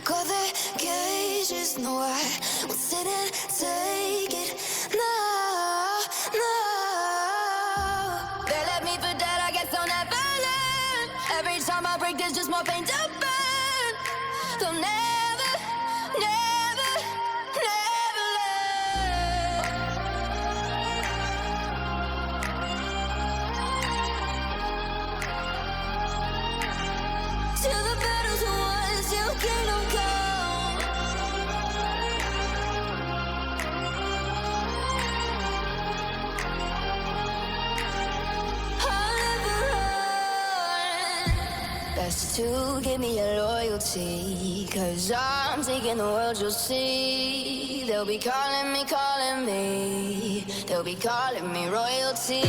got the cages, no, I won't sit and take it. No, no. They left me for dead, I guess I'll never learn. Every time I break, there's just more pain to burn. They'll never, never, never learn. Till the battle's won, till kingdom come. I'll never run. Best to give me your loyalty, 'cause I'm taking the world, you'll see. They'll be calling me, calling me. They'll be calling me royalty.